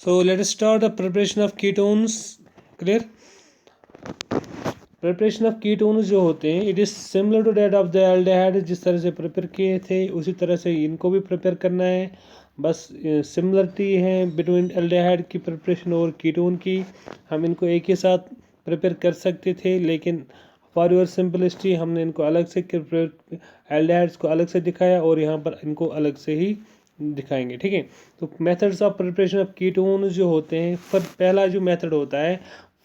So let us start the preparation of ketones. Clear? Preparation of ketones जो होते हैं it is similar to that of the aldehyde, जिस तरह से prepare किए थे उसी तरह से इनको भी प्रिपेयर करना है। बस सिमिलरिटी है बिटवीन एल्डिहाइड की प्रिपरेशन और कीटोन की। हम इनको एक ही साथ प्रिपेयर कर सकते थे, लेकिन फॉर योर सिंपलिसिटी हमने इनको अलग से एल्डिहाइड्स को अलग से दिखाया और यहाँ पर इनको अलग से ही दिखाएंगे। ठीक है, तो methods of preparation of ketones जो होते हैं, पहला जो मेथड होता है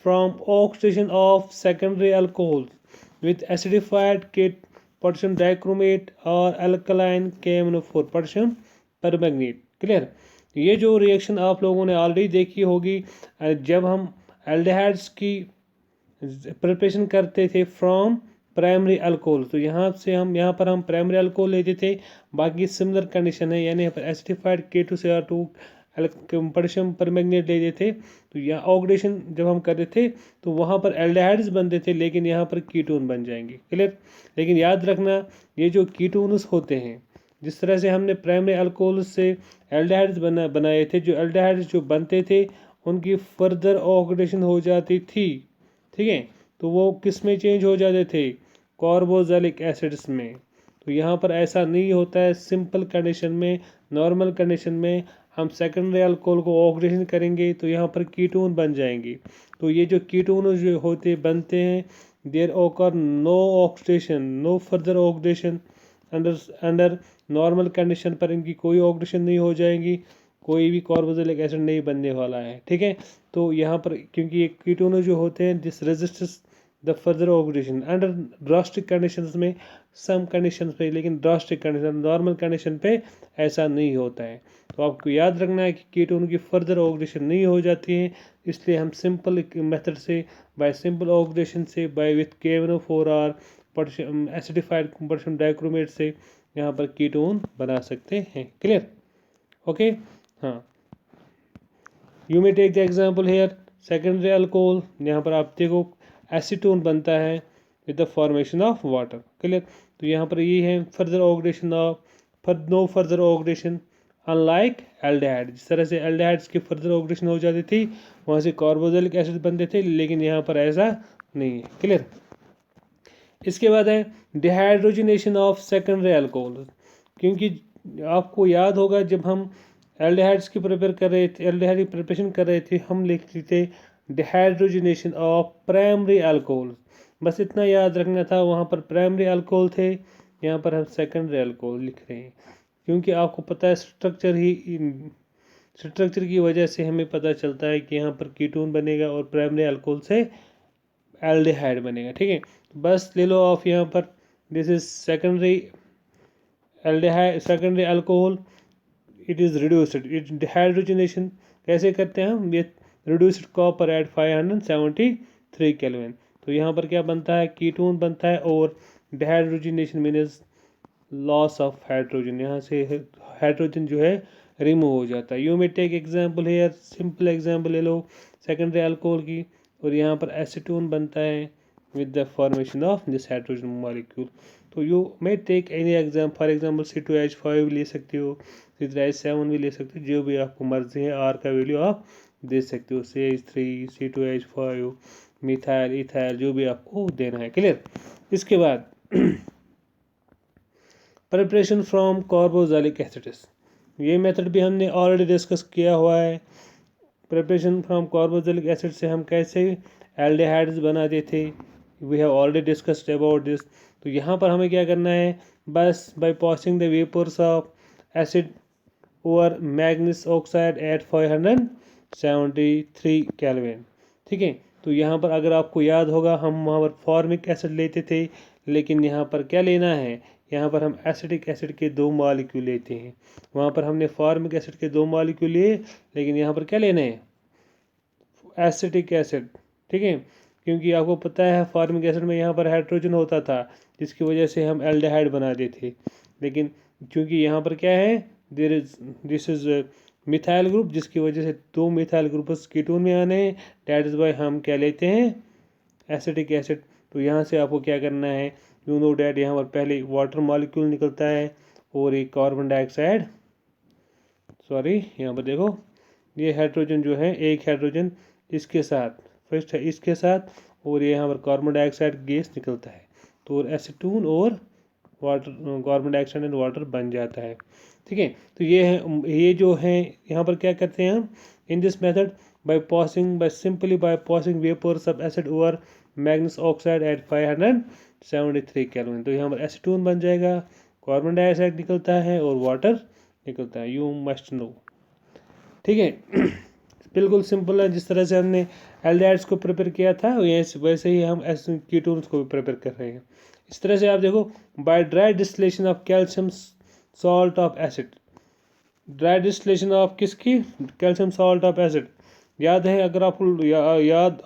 from oxidation of secondary alcohols with acidified potassium dichromate or alkaline KMnO4 potassium permanganate। Clear? ये जो रिएक्शन आप लोगों ने ऑलरेडी देखी होगी जब हम एल्डिहाइड्स की प्रिपरेशन करते थे फ्रॉम प्राइमरी अल्कोहल, तो यहाँ पर हम प्राइमरी अल्कोहल लेते थे। बाकी सिमिलर कंडीशन है, यानी यहाँ पर एसिडिफाइड K2Cr2 पोटेशियम परमैंगनेट लेते थे। तो यहाँ ऑक्सीडेशन जब हम करते थे तो वहाँ पर एल्डिहाइड्स बनते थे, लेकिन यहाँ पर कीटोन बन जाएंगे। क्लियर? लेकिन याद रखना, ये जो कीटोन्स होते हैं, जिस तरह से हमने प्राइमरी अल्कोहल से एल्डिहाइड्स बनाए थे, जो एल्डिहाइड्स जो बनते थे उनकी फर्दर ऑक्सीडेशन हो जाती थी। ठीक है, तो वो किस में चेंज हो जाते थे? कार्बोक्सिलिक एसिड्स में। तो यहाँ पर ऐसा नहीं होता है। सिंपल कंडीशन में, नॉर्मल कंडीशन में हम सेकेंडरी अल्कोहल को ऑक्सीडेशन करेंगे तो यहाँ पर कीटोन बन जाएंगे। तो ये जो कीटोन जो बनते हैं, there occur no oxidation, no further oxidation under normal condition पर इनकी कोई ऑक्सीडेशन नहीं हो जाएगी, कोई भी कार्बोक्सिलिक एसिड नहीं बनने वाला है। ठीक है, तो यहाँ पर क्योंकि ये कीटोन जो होते हैं this resistance the further oxidation under drastic conditions में, सम कंडीशंस पे, लेकिन ड्रास्टिक कंडीशन, नॉर्मल कंडीशन पे ऐसा नहीं होता है। तो आपको याद रखना है कि कीटोन की फर्दर ऑक्सीडेशन नहीं हो जाती है, इसलिए हम सिंपल मेथड से, बाय सिंपल ऑक्सीडेशन से, बाय विथ KMnO4 और पोटेशियम एसिडिफाइड पोटेशियम डाइक्रोमेट से यहाँ पर कीटोन बना सकते हैं। क्लियर? ओके, हाँ, you may take the example here secondary alcohol. यहाँ पर आप देखो एसीटोन बनता है with the formation of water. Clear? तो यहाँ पर ये है further oxidation of no further oxidation unlike aldehyde. जिस तरह से एल्डिहाइड्स की फर्दर ऑक्सीडेशन हो जाती थी, वहाँ से कार्बोक्सिलिक एसिड बनते थे, लेकिन यहाँ पर ऐसा नहीं है। क्लियर? इसके बाद है डिहाइड्रोजनेशन ऑफ सेकेंडरी अल्कोहल। क्योंकि आपको याद होगा जब हम एल्डिहाइड्स की प्रिपेयर कर रहे थे, एल्डिहाइड की प्रिपरेशन कर रहे थे, हम लिखते थे डिहाइड्रोजनेशन ऑफ प्राइमरी अल्कोहल। बस इतना याद रखना था, वहाँ पर प्राइमरी अल्कोहल थे, यहाँ पर हम सेकेंडरी अल्कोहल लिख रहे हैं। क्योंकि आपको पता है स्ट्रक्चर की वजह से हमें पता चलता है कि यहाँ पर कीटोन बनेगा और प्राइमरी अल्कोहल से एल्डिहाइड बनेगा। ठीक है, बस ले लो ऑफ यहाँ पर this is secondary aldehyde, secondary alcohol, it is reduced, it dehydrogenation कैसे करते हैं हम? With reduced copper at 573 kelvin. तो यहाँ पर क्या बनता है? कीटोन बनता है, और dehydrogenation means loss of hydrogen, यहाँ से हाइड्रोजन जो है रिमूव हो जाता है। You may take example here, simple example ले लो सेकेंडरी अल्कोहल की, और यहाँ पर एसीटोन बनता है with the formation of this hydrogen molecule. तो you may take any exam, for example C2H5 ले सकते हो, C3H7 भी ले सकते हो, जो भी आपको मर्जी है आर का वैल्यू आप दे सकते हो, CH3, C2H5, मिथाइल, इथाइल, जो भी आपको देना है। क्लियर? इसके बाद प्रिपरेशन फ्रॉम कार्बोक्सिलिक एसिड्स, ये मेथड भी हमने ऑलरेडी डिस्कस किया हुआ है। प्रिपरेशन फ्रॉम कार्बोक्सिलिक एसिड से हम कैसे एल्डिहाइड्स बनाते थे, we have already discussed about this. तो यहाँ पर हमें क्या करना है? बस by passing the vapours of acid over manganese oxide at 573 kelvin. ठीक है, तो यहाँ पर अगर आपको याद होगा हम वहाँ पर फॉर्मिक एसिड लेते थे, लेकिन यहाँ पर क्या लेना है? यहाँ पर हम एसिटिक एसिड के 2 मॉलिक्यूल लेते हैं। वहाँ पर हमने फॉर्मिक एसिड के 2 मॉलिक्यूल लिए, लेकिन यहाँ पर क्या लेना है? Acetic acid. ठीक है, क्योंकि आपको पता है फॉर्मिक एसिड में यहाँ पर हाइड्रोजन होता था, जिसकी वजह से हम एल्डिहाइड बनाते थे। लेकिन क्योंकि यहाँ पर क्या है, दिस इज मिथाइल ग्रुप, जिसकी वजह से 2 मिथाइल ग्रुप्स कीटोन में आने हैं, डैट इज वाई हम क्या लेते हैं? Acetic acid. तो यहाँ से आपको क्या करना है? यू नो डैट यहाँ पर पहले वाटर मॉलिक्यूल निकलता है और एक कार्बन डाइऑक्साइड, सॉरी यहाँ पर देखो ये हाइड्रोजन जो है, एक हाइड्रोजन इसके साथ, फर्स्ट है इसके साथ, और ये यहाँ पर कार्बन डाइऑक्साइड गैस निकलता है, तो एसीटोन और water, carbon dioxide and water बन जाता है। ठीक है, तो ये है, ये जो है यहाँ पर क्या करते हैं हम in this method, simply by passing vapours of acid over manganese oxide at 573 kelvin. तो यहाँ पर एसीटोन बन जाएगा, कार्बन डाइऑक्साइड निकलता है और वाटर निकलता है, यू मस्ट नो। ठीक है बिल्कुल सिंपल है, जिस तरह से हमने एल्डिहाइड्स को प्रिपेयर किया था वैसे ही हम कीटोन्स को भी प्रिपेयर कर रहे हैं। इस तरह से आप देखो, by dry distillation of calcium salt of acid, dry distillation of किसकी, कैल्शियम सॉल्ट ऑफ एसिड। याद है, अगर आपको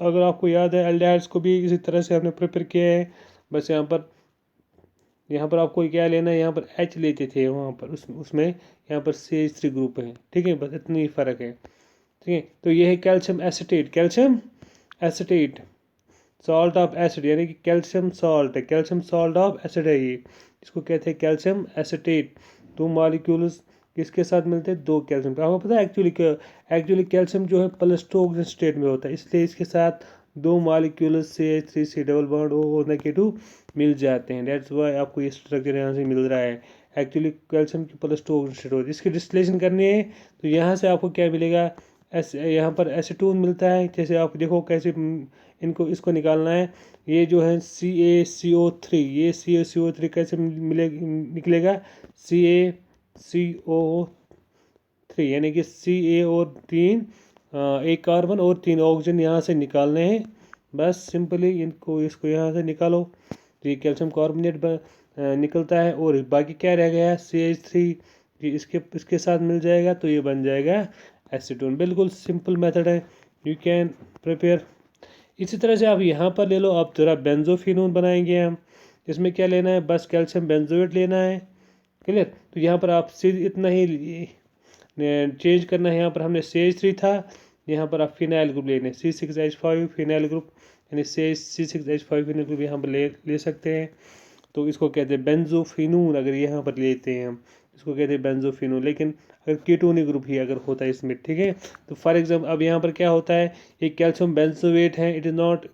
अगर आपको याद है, एल्डिहाइड्स को भी इसी तरह से हमने प्रिपेयर किया है। बस यहाँ पर आपको क्या लेना है, यहाँ पर H लेते थे, वहाँ पर उसमें यहाँ पर CH3 ग्रुप है। ठीक है, बस इतनी ही फ़र्क है। ठीक है, तो ये है calcium acetate salt of acid, यानी कि कैल्शियम सॉल्ट है, कैल्शियम सॉल्ट ऑफ एसिड है ये, इसको कहते हैं कैल्शियम एसिटेट। दो मॉलिक्यूल्स किसके साथ मिलते हैं, दो कैल्शियम। आपको पता है एक्चुअली कैल्शियम जो है प्लस 2 ऑक्सीजन स्टेट में होता है, इसलिए इसके साथ दो molecule CH3 double bond O negative मिल जाते हैं। दैट्स वाई आपको ये स्ट्रक्चर यहाँ से मिल रहा है। एक्चुअली कैल्शियम की प्लस 2 ऑक्सीजन स्टेट होती है। इसकी डिस्टिलेशन करनी है तो यहाँ से आपको क्या मिलेगा, यहाँ पर एसीटोन मिलता है। जैसे आप देखो कैसे इसको निकालना है। ये जो है CaCO3, ये CaCO3 कैसे निकलेगा, CaCO3 यानी कि Ca और 3 एक कार्बन और 3 ऑक्सीजन यहाँ से निकालने हैं। बस सिंपली इसको यहाँ से निकालो, तो ये कैल्शियम कार्बोनेट निकलता है, और बाकी क्या रह गया, CH3 इसके साथ मिल जाएगा, तो ये बन जाएगा एसीटोन। बिल्कुल सिंपल मेथड है, यू कैन प्रिपेयर। इसी तरह से आप यहाँ पर ले लो, आप थोड़ा बेंजोफिनोन बनाएंगे हम। इसमें क्या लेना है, बस कैल्शियम बेंजोएट लेना है। क्लियर, तो यहाँ पर आप सीधे इतना ही चेंज करना है। यहाँ पर हमने CH3 था, यहाँ पर आप फिनाइल ग्रुप लेने, C6H5 फिनाइल ग्रुप, यानी C6H5 फिनाइल ग्रुप यहाँ पर ले सकते हैं। तो इसको कहते हैं बेंजोफिनोन। अगर यहाँ पर लेते हैं हम, इसको कहते हैं बेंजोफिनोन। लेकिन अगर कीटोनिक ग्रुप ही अगर होता है इसमें, ठीक है, तो फॉर एग्जाम्पल अब यहाँ पर क्या होता है, ये कैल्शियम बेंजोएट है, इट इज़ नॉट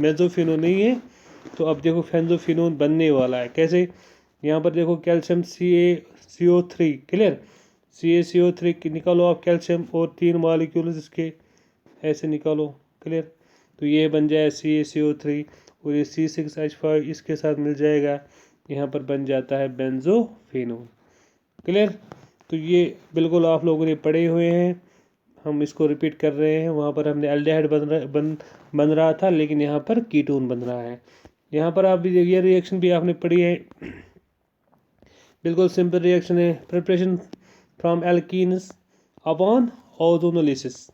बेंजोफिनोन नहीं है। तो अब देखो बेंजोफिनोन बनने वाला है कैसे, यहाँ पर देखो कैल्शियम CaCO3, क्लियर, CaCO3 निकालो आप कैल्शियम, और 3 मॉलिक्यूल्स इसके ऐसे निकालो, क्लियर, तो ये बन जाए CaCO3, और ये C6H5 इसके साथ मिल जाएगा, यहाँ पर बन जाता है बेंजोफिनोन। क्लियर, तो ये बिल्कुल आप लोगों ने पढ़े हुए हैं, हम इसको रिपीट कर रहे हैं। वहाँ पर हमने एल्डिहाइड बन रहा था, लेकिन यहाँ पर कीटोन बन रहा है। यहाँ पर आप भी ये रिएक्शन भी आपने पढ़ी है, बिल्कुल सिंपल रिएक्शन है। Preparation from alkenes upon ozonolysis.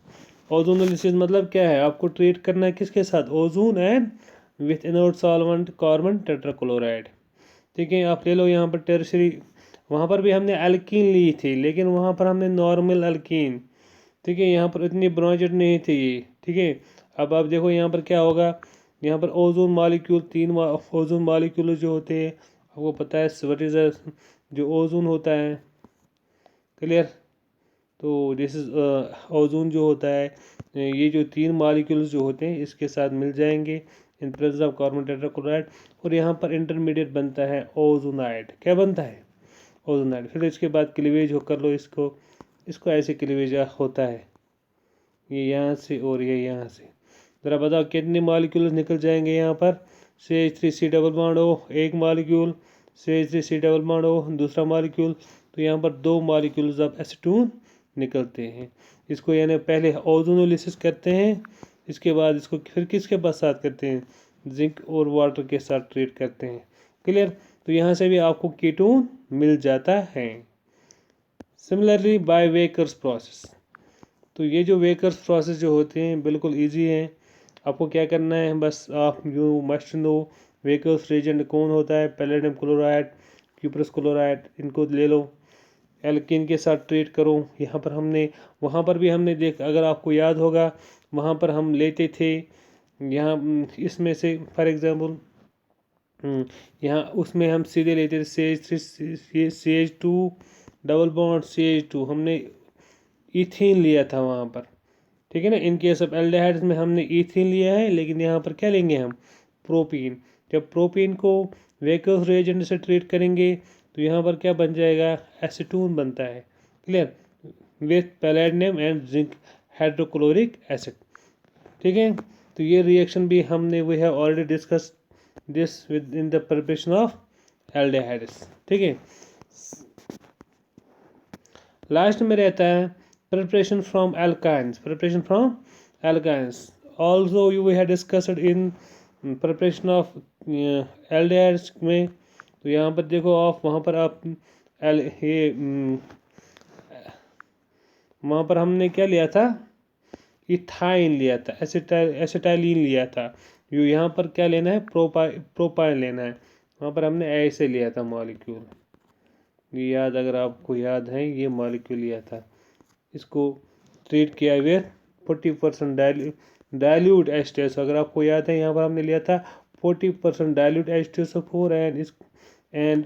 Ozonolysis मतलब क्या है, आपको ट्रीट करना है किसके साथ, ozone and with inert solvent carbon tetrachloride. ठीक है, आप ले लो यहाँ पर टेरशरी, वहाँ पर भी हमने एल्कीन ली थी, लेकिन वहाँ पर हमने नॉर्मल एल्कीन, ठीक है, यहाँ पर इतनी ब्रॉन्जेड नहीं थी ये। ठीक है, अब आप देखो यहाँ पर क्या होगा, यहाँ पर ओजोन मॉलिक्यूल, 3 ओजोन मॉलिक्यूल जो होते हैं, आपको पता है व्हाट इज जो ओजोन होता है, क्लियर, तो दिस इज ओजोन जो होता है, ये जो 3 मॉलिक्यूल्स जो होते हैं इसके साथ मिल जाएंगे इन प्रेजेंस ऑफ कार्बन टेट्राक्लोराइड, और यहाँ पर इंटरमीडिएट बनता है ओजोनाइड। क्या बनता है, ओजोनाइड। फिर इसके बाद क्लीवेज हो कर लो इसको ऐसे क्लीवेज होता है, ये यहाँ से और ये यहाँ से। ज़रा बताओ कितने मॉलिक्यूल्स निकल जाएंगे यहाँ पर, CH3C डबल बॉन्ड O एक molecule, CH3C double bond O दूसरा मॉलिक्यूल, तो यहाँ पर 2 मॉलिक्यूल्स ऑफ एसीटोन निकलते हैं। इसको यानी पहले ओजोनोलिसिस करते हैं, इसके बाद इसको फिर किसके साथ करते हैं, जिंक और वाटर के साथ ट्रीट करते हैं। क्लियर, तो यहाँ से भी आपको कीटोन मिल जाता है। सिमिलरली बाय वेकर्स प्रोसेस, तो ये जो वेकर्स प्रोसेस जो होते हैं बिल्कुल इजी हैं। आपको क्या करना है, बस आप यू मस्ट नो वेकर्स रिएजेंट कौन होता है, पैलेडियम क्लोराइड, क्यूप्रस क्लोराइड, इनको ले लो, एल्कीन के साथ ट्रीट करो। यहाँ पर वहाँ पर भी हमने अगर आपको याद होगा, वहाँ पर हम लेते थे, यहाँ इसमें से फॉर एग्जांपल यहाँ उसमें हम सीधे लेते थे CH2 डबल बॉन्ड CH2, हमने इथीन लिया था वहाँ पर, ठीक है ना। इन केस ऑफ एल्डिहाइड्स में हमने इथीन लिया है, लेकिन यहाँ पर क्या लेंगे हम, प्रोपीन। जब प्रोपीन को वेकस रिएजेंट से ट्रीट करेंगे तो यहाँ पर क्या बन जाएगा, एसीटोन बनता है, clear, with palladium and zinc hydrochloric acid, ठीक है। तो ये रिएक्शन भी हमने we have already discuss this with in the preparation of aldehydes, ठीक है। लास्ट में रहता है preparation from alkynes also you we had discussed in preparation of aldehydes में। तो यहाँ पर देखो आप, वहाँ पर आप वहाँ पर हमने क्या लिया था, इथाइन लिया था, एसिटाइलिन लिया था। यहाँ पर क्या लेना है, प्रोपाइन लेना है। वहाँ पर हमने ऐसे लिया था मॉलिक्यूल, याद, अगर आपको याद है ये मॉलिक्यूल लिया था, इसको ट्रीट किया विथ 40% डाइल्यूट H2SO। अगर आपको याद है यहाँ पर हमने लिया था 40% dilute H2SO4 and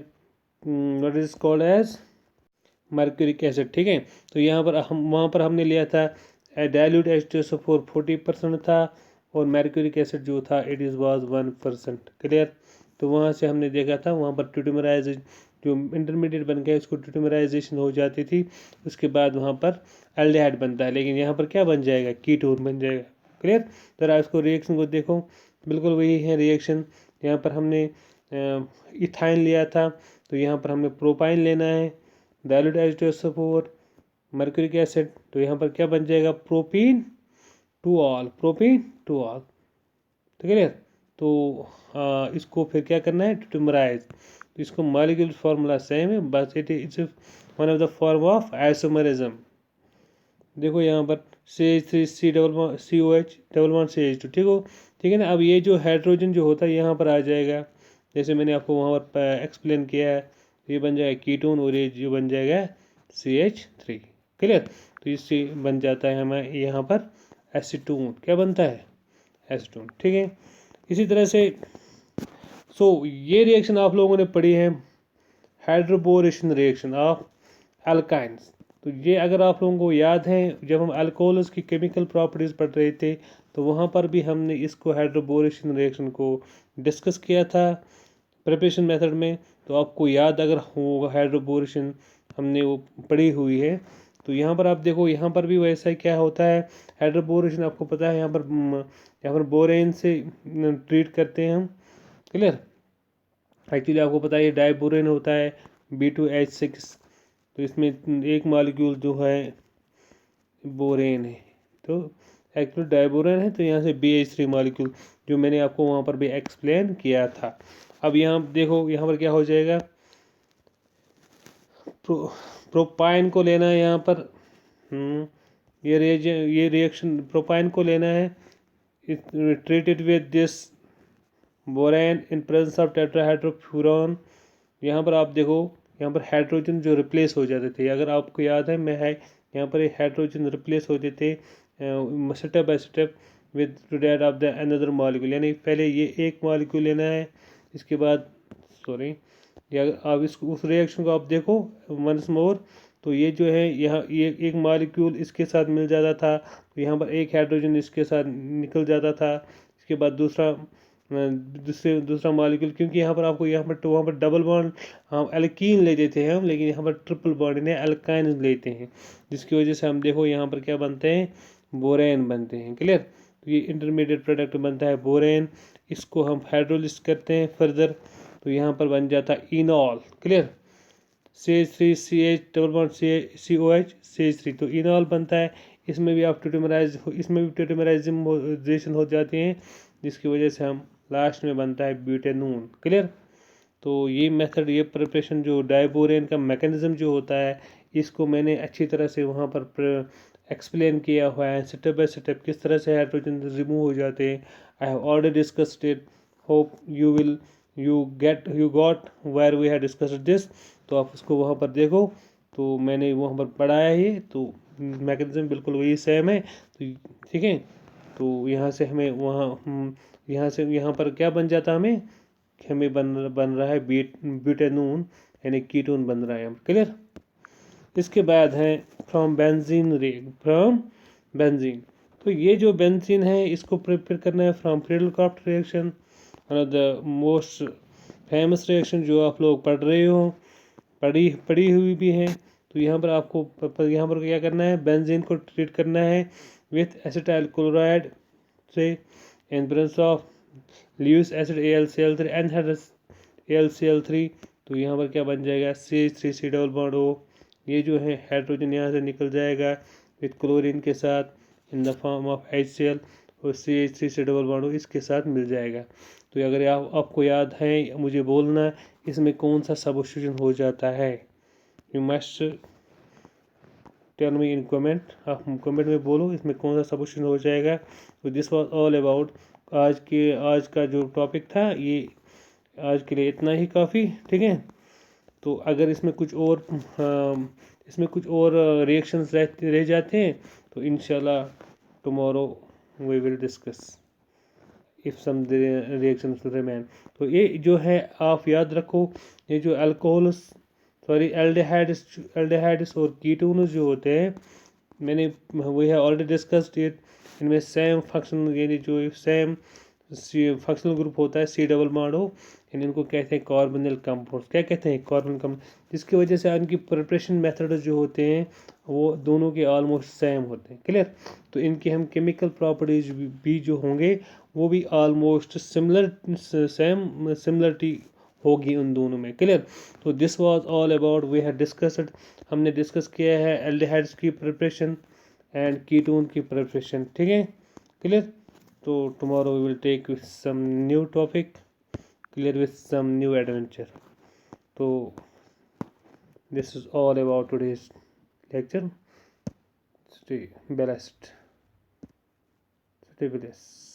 what is called as mercuric acid, ठीक है। तो यहाँ पर हम, वहाँ पर हमने लिया था डाइल्यूट H2SO4 40% था, और मर्क्यूरिक एसिड जो था इट इज़ वाज 1%, क्लियर। तो वहाँ से हमने देखा था, वहाँ पर ट्यूटमराइज जो इंटरमीडिएट बन गया उसको ट्यूटमराइजेशन हो जाती थी, उसके बाद वहाँ पर एल्डिहाइड बनता है, लेकिन यहाँ पर क्या बन जाएगा, कीटोन बन जाएगा, क्लियर। तो इसको रिएक्शन को देखो, बिल्कुल वही है रिएक्शन। यहाँ पर हमने इथाइन लिया था, तो यहाँ पर हमें प्रोपाइन लेना है, डाइल्यूट H2SO4 मर्क्यूरिक एसिड, तो यहाँ पर क्या बन जाएगा, प्रोपीन टू ऑल, क्लियर। तो इसको फिर क्या करना है, ट्यूटमराइज। तो इसको मॉलिक्यूलर फार्मूला सेम है, बस it's one of the form of isomerism. देखो यहाँ पर CH3 COH double bond CH2, ठीक है ना। अब ये जो हाइड्रोजन जो होता है यहाँ पर आ जाएगा, जैसे मैंने आपको वहाँ पर एक्सप्लेन किया है, ये बन जाएगा कीटोन, और ये जो बन जाएगा CH3, क्लियर। तो इससे बन जाता है हमें यहाँ पर एसीटोन, क्या बनता है, एसीटोन, ठीक है। इसी तरह से ये रिएक्शन आप लोगों ने पढ़ी है, हाइड्रोबोरेशन रिएक्शन ऑफ अल्काइंस। तो ये अगर आप लोगों को याद है, जब हम अल्कोहल्स की केमिकल प्रॉपर्टीज़ पढ़ रहे थे, तो वहाँ पर भी हमने इसको हाइड्रोबोरेशन रिएक्शन को डिस्कस किया था प्रिपरेशन मेथड में। तो आपको याद अगर होगा, हाइड्रोबोरेशन हमने वो पढ़ी हुई है। तो यहाँ पर आप देखो, यहाँ पर भी वैसा ही क्या होता है, हाइड्रोबोरेशन आपको पता है, यहाँ पर बोरेन से ट्रीट करते हैं हम, क्लियर। एक्चुअली आपको पता है ये डाइबोरेन होता है, B2H6। तो इसमें एक मॉलिक्यूल जो है बोरेन है, तो एक्चुअली डाइबोरेन है, तो यहाँ से BH3 मॉलिक्यूल जो मैंने आपको वहाँ पर भी एक्सप्लेन किया था। अब यहाँ देखो, यहाँ पर क्या हो जाएगा, प्रोपाइन को लेना है यहाँ पर, ये रिएक्शन प्रोपाइन को लेना है, treated with this borane in presence of tetrahydrofuran. यहाँ पर आप देखो, यहाँ पर हाइड्रोजन जो रिप्लेस हो जाते थे, अगर आपको याद है, मैं है यहाँ पर हाइड्रोजन रिप्लेस होते थे step by step with to that of the another molecule, यानी पहले ये एक मॉलिक्यूल लेना है, इसके बाद सॉरी, या आप इसको उस रिएक्शन को आप देखो वंस मोर। तो ये जो है, यहाँ ये एक मॉलिक्यूल इसके साथ मिल जाता था, तो यहाँ पर एक हाइड्रोजन इसके साथ निकल जाता था, इसके बाद दूसरा मॉलिक्यूल, क्योंकि यहाँ पर आपको वहाँ पर डबल बॉन्ड हम एल्कीन ले देते हैं हम, लेकिन यहाँ पर ट्रिपल बॉन्ड इन्हें एल्काइन लेते हैं, जिसकी वजह से हम देखो यहाँ पर क्या बनते हैं, बोरेन बनते हैं, क्लियर। तो ये इंटरमीडिएट प्रोडक्ट बनता है बोरेन, इसको हम हाइड्रोलिस करते हैं फर्दर, तो यहाँ पर बन जाता है इनॉल, clear. CH3 CH double bond COH CH3, तो इनॉल बनता है। इसमें भी आप ट्यूटमराइजेशन हो जाती हैं, जिसकी वजह से हम लास्ट में बनता है ब्यूटेनून, क्लियर। तो ये मेथड, ये प्रिपरेशन जो डाइबोरेन का मैकेनिज्म जो होता है, इसको मैंने अच्छी तरह से वहाँ पर एक्सप्लेन किया हुआ है, स्टेप बाय स्टेप किस तरह से हाइड्रोजन रिमूव हो जाते हैं। I have already discussed it, hope you got where we have discussed this. तो आप उसको वहाँ पर देखो, तो मैंने वहाँ पर पढ़ाया ही, तो मैकेनिज्म बिल्कुल वही सेम है, तो ठीक है। तो यहाँ से हमें यहाँ पर क्या बन जाता, हमें बन रहा है ब्यूटेनून, यानी कीटोन बन रहा है, क्लियर। इसके बाद है फ्रॉम बेंजीन। तो ये जो बेंजीन है इसको प्रिपेयर करना है from Friedel-Crafts reaction, one of the most famous reaction जो आप लोग पढ़ी हुई भी है। तो यहाँ पर आपको यहाँ पर क्या करना है, बेंजीन को ट्रीट करना है विथ एसिटाइल क्लोराइड से इन presence of Lewis acid AlCl3 anhydrous AlCl3। तो यहाँ पर क्या बन जाएगा, CH3C डबल बॉन्ड O। ये जो है हाइड्रोजन यहाँ से निकल जाएगा विथ क्लोरीन के साथ in the form of HCl, और CH3C डबल बॉन्ड O इसके साथ मिल जाएगा। तो अगर आपको याद है मुझे बोलना इसमें कौन सा सब्स्टिट्यूशन हो जाता है, you must tell me in comment. आप कमेंट में बोलो इसमें कौन सा सब्स्टिट्यूशन हो जाएगा। तो दिस वाज ऑल अबाउट आज का जो टॉपिक था, ये आज के लिए इतना ही काफ़ी, ठीक है। तो अगर इसमें कुछ और रिएक्शंस रह जाते हैं तो इंशाल्लाह tomorrow we will discuss if some reactions remain. तो ये जो है आप याद रखो, ये जो एल्डिहाइड्स और कीटोन्स जो होते हैं, we have already discussed it. इनमें सेम फंक्शन यानी जो सेम फंक्शनल ग्रुप होता है C डबल बॉन्ड O, इनको कहते हैं कार्बोनिल कंपाउंड्स। क्या कहते हैं, कार्बन कंपाउंड, जिसकी वजह से उनकी प्रिपरेशन मेथड जो होते हैं वो दोनों के ऑलमोस्ट सेम होते हैं। क्लियर। तो इनकी हम केमिकल प्रॉपर्टीज भी जो होंगे वो भी ऑलमोस्ट सिमिलरिटी होगी उन दोनों में। क्लियर। तो this was all about we have discussed, हमने डिस्कस किया है एल्डिहाइड्स की प्रिपरेशन एंड कीटोन की प्रिपरेशन, ठीक है। क्लियर। तो tomorrow we will take some new topic, clear with some new adventure. So this is all about today's lecture. Stay blessed. Stay blessed.